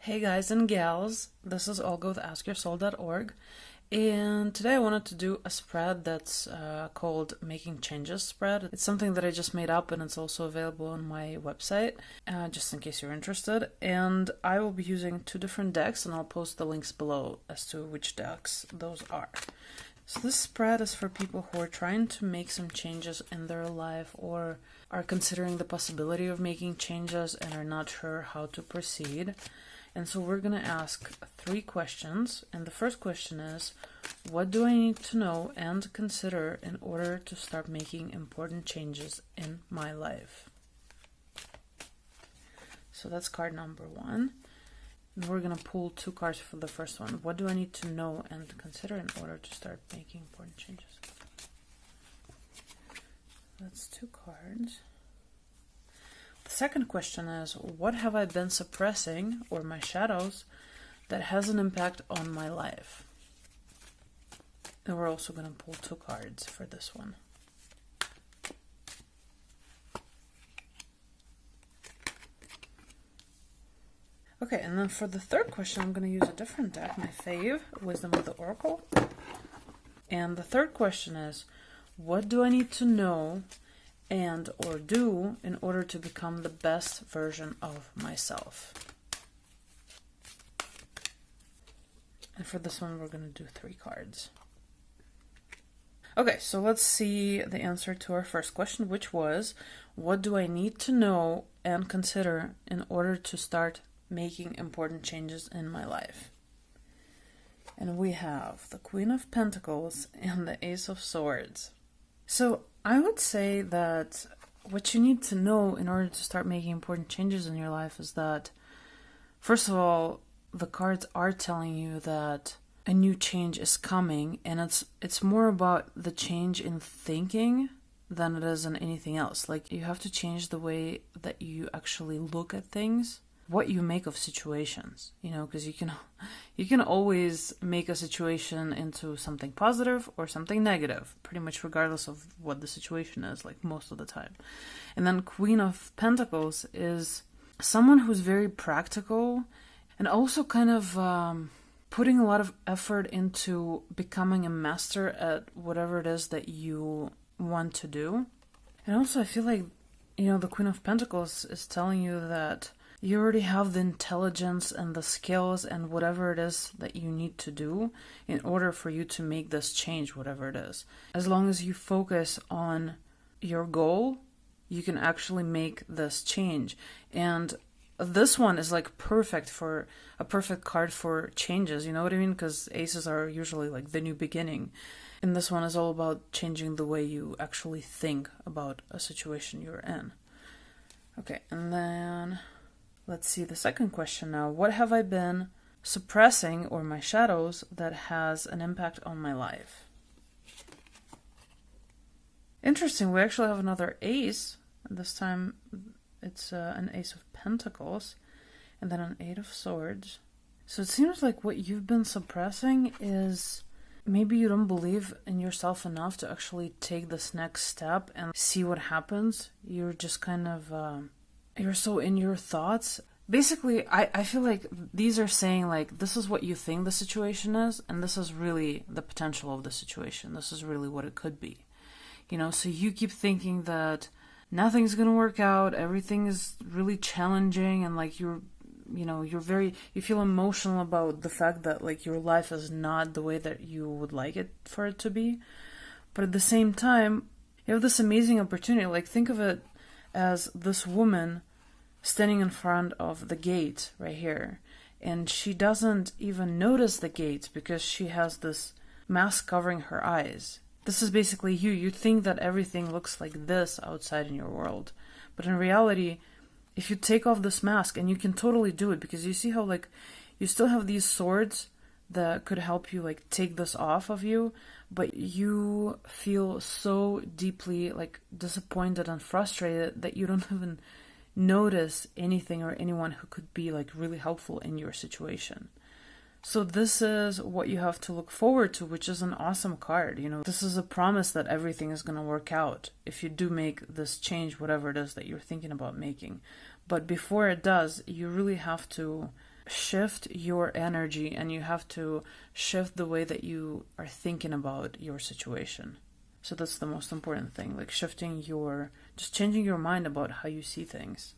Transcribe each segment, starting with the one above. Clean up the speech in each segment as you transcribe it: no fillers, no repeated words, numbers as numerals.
Hey guys and gals, this is Olga with AskYourSoul.org, and today I wanted to do a spread that's called Making Changes spread. It's something that I just made up and it's also available on my website, just in case you're interested. And I will be using two different decks and I'll post the links below as to which decks those are. So this spread is for people who are trying to make some changes in their life or are considering the possibility of making changes and are not sure how to proceed. And so we're going to ask three questions. And the first question is, what do I need to know and consider in order to start making important changes in my life? So that's card number one. And we're going to pull two cards for the first one. What do I need to know and consider in order to start making important changes? That's two cards. The second question is, what have I been suppressing, or my shadows, that has an impact on my life? And we're also going to pull two cards for this one. Okay, and then for the third question, I'm going to use a different deck, my fave, Wisdom of the Oracle. And the third question is, what do I need to know and or do in order to become the best version of myself? And for this one, we're going to do three cards. Okay, so let's see the answer to our first question, which was, what do I need to know and consider in order to start making important changes in my life? And we have the Queen of Pentacles and the Ace of Swords. So I would say that what you need to know in order to start making important changes in your life is that, first of all, the cards are telling you that a new change is coming, and it's more about the change in thinking than it is in anything else. Like, you have to change the way that you actually look at things, what you make of situations, because you can always make a situation into something positive or something negative, pretty much regardless of what the situation is, like most of the time. And then Queen of Pentacles is someone who's very practical and also kind of putting a lot of effort into becoming a master at whatever it is that you want to do. And also I feel like, the Queen of Pentacles is telling you that you already have the intelligence and the skills and whatever it is that you need to do in order for you to make this change, whatever it is. As long as you focus on your goal, you can actually make this change. And this one is like perfect card for changes, you know what I mean? Because aces are usually like the new beginning. And this one is all about changing the way you actually think about a situation you're in. Okay, and then let's see the second question now. What have I been suppressing, or my shadows, that has an impact on my life? Interesting, we actually have another ace. This time it's an Ace of Pentacles and then an Eight of Swords. So it seems like what you've been suppressing is maybe you don't believe in yourself enough to actually take this next step and see what happens. You're just kind of you're so in your thoughts. Basically, I feel like these are saying, like, this is what you think the situation is, and this is really the potential of the situation. This is really what it could be. So you keep thinking that nothing's going to work out, everything is really challenging, and like you feel emotional about the fact that like your life is not the way that you would like it for it to be. But at the same time, you have this amazing opportunity. Like, think of it as this woman standing in front of the gate right here, and she doesn't even notice the gate because she has this mask covering her eyes. This is basically you. You think that everything looks like this outside in your world, but in reality, if you take off this mask, and you can totally do it, because you see how like you still have these swords that could help you like take this off of you, but you feel so deeply like disappointed and frustrated that you don't even notice anything or anyone who could be like really helpful in your situation. So this is what you have to look forward to, which is an awesome card. This is a promise that everything is going to work out if you do make this change, whatever it is that you're thinking about making. But before it does, you really have to shift your energy and you have to shift the way that you are thinking about your situation. So that's the most important thing, like just changing your mind about how you see things.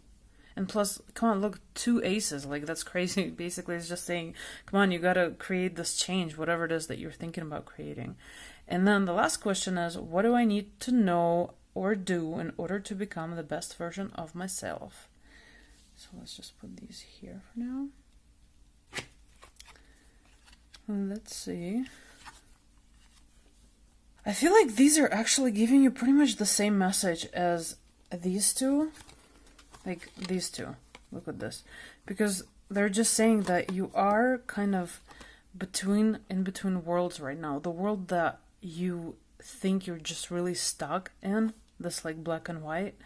And plus, come on, look, 2 aces, like that's crazy. Basically, it's just saying, come on, you gotta create this change, whatever it is that you're thinking about creating. And then the last question is, what do I need to know or do in order to become the best version of myself? So let's just put these here for now. Let's see. I feel like these are actually giving you pretty much the same message as these two. Like these two. Look at this. Because they're just saying that you are kind of in between worlds right now. The world that you think you're just really stuck in, this like black and white,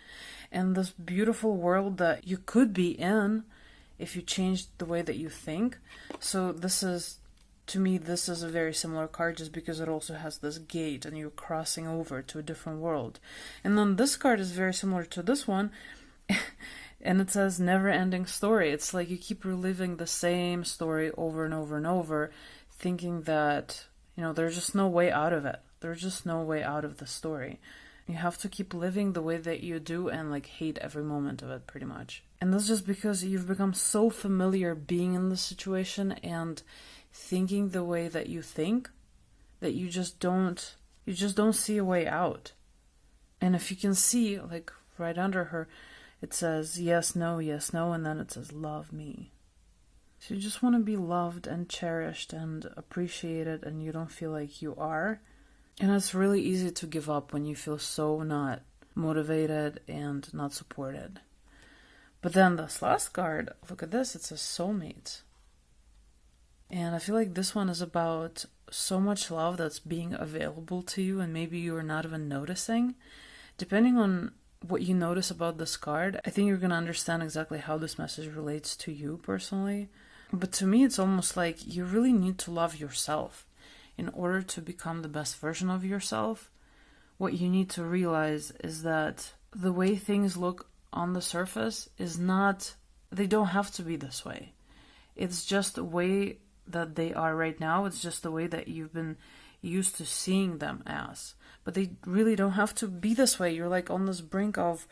and this beautiful world that you could be in if you changed the way that you think. So to me, this is a very similar card just because it also has this gate and you're crossing over to a different world. And then this card is very similar to this one. And it says never-ending story. It's like you keep reliving the same story over and over and over, thinking that, there's just no way out of it. There's just no way out of the story. You have to keep living the way that you do and like hate every moment of it, pretty much. And that's just because you've become so familiar being in the situation and thinking the way that you think that you just don't see a way out. And if you can see, like right under her, it says yes, no, and then it says love me. So you just want to be loved and cherished and appreciated, and you don't feel like you are. And it's really easy to give up when you feel so not motivated and not supported. But then this last card, look at this, it says soulmate. And I feel like this one is about so much love that's being available to you and maybe you are not even noticing. Depending on what you notice about this card, I think you're going to understand exactly how this message relates to you personally. But to me, it's almost like you really need to love yourself. In order to become the best version of yourself, what you need to realize is that the way things look on the surface they don't have to be this way. It's just the way that they are right now. It's just the way that you've been used to seeing them as. But they really don't have to be this way. You're like on this brink of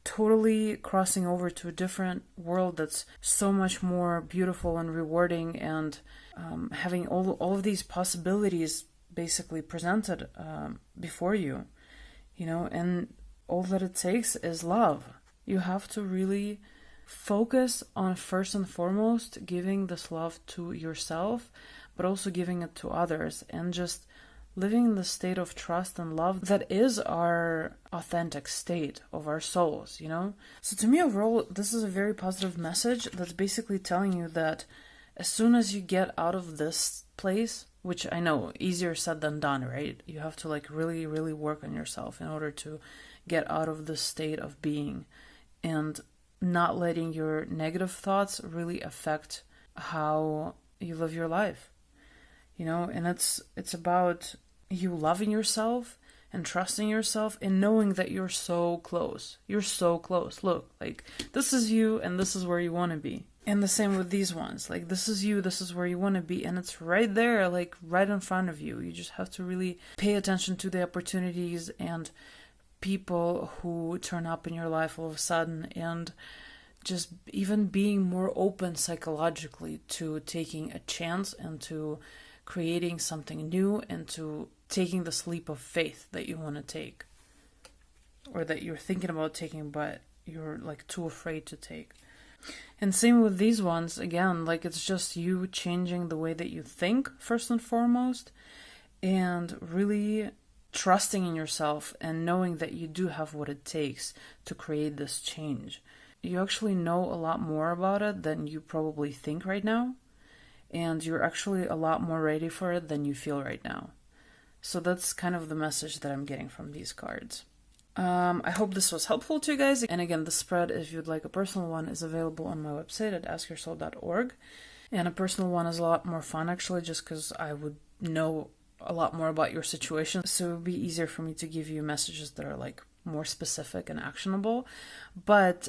totally crossing over to a different world that's so much more beautiful and rewarding and having all of these possibilities basically presented before you, and all that it takes is love. You have to really focus on first and foremost giving this love to yourself, but also giving it to others and just living in the state of trust and love that is our authentic state of our souls, So to me, overall, this is a very positive message that's basically telling you that as soon as you get out of this place, which I know, easier said than done, right? You have to like really, really work on yourself in order to get out of this state of being and not letting your negative thoughts really affect how you live your life, and it's about you loving yourself and trusting yourself and knowing that you're so close. You're so close. Look, like this is you and this is where you want to be. And the same with these ones. Like this is you, this is where you want to be. And it's right there, like right in front of you. You just have to really pay attention to the opportunities and people who turn up in your life all of a sudden, and just even being more open psychologically to taking a chance and to creating something new and to taking this leap of faith that you want to take, or that you're thinking about taking but you're like too afraid to take. And same with these ones, again, like it's just you changing the way that you think first and foremost, and really trusting in yourself and knowing that you do have what it takes to create this change. You actually know a lot more about it than you probably think right now, and you're actually a lot more ready for it than you feel right now. So that's kind of the message that I'm getting from these cards. I hope this was helpful to you guys. And again, the spread, if you'd like a personal one, is available on my website at askyoursoul.org. And a personal one is a lot more fun, actually, just because I would know a lot more about your situation. So it would be easier for me to give you messages that are like more specific and actionable. But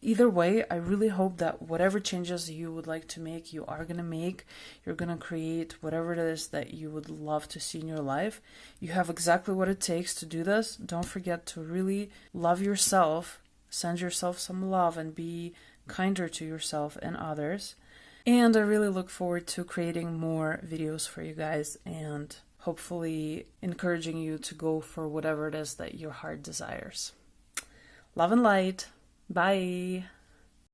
either way, I really hope that whatever changes you would like to make, you are going to make. You're going to create whatever it is that you would love to see in your life. You have exactly what it takes to do this. Don't forget to really love yourself, send yourself some love, and be kinder to yourself and others. And I really look forward to creating more videos for you guys and hopefully encouraging you to go for whatever it is that your heart desires. Love and light. Bye.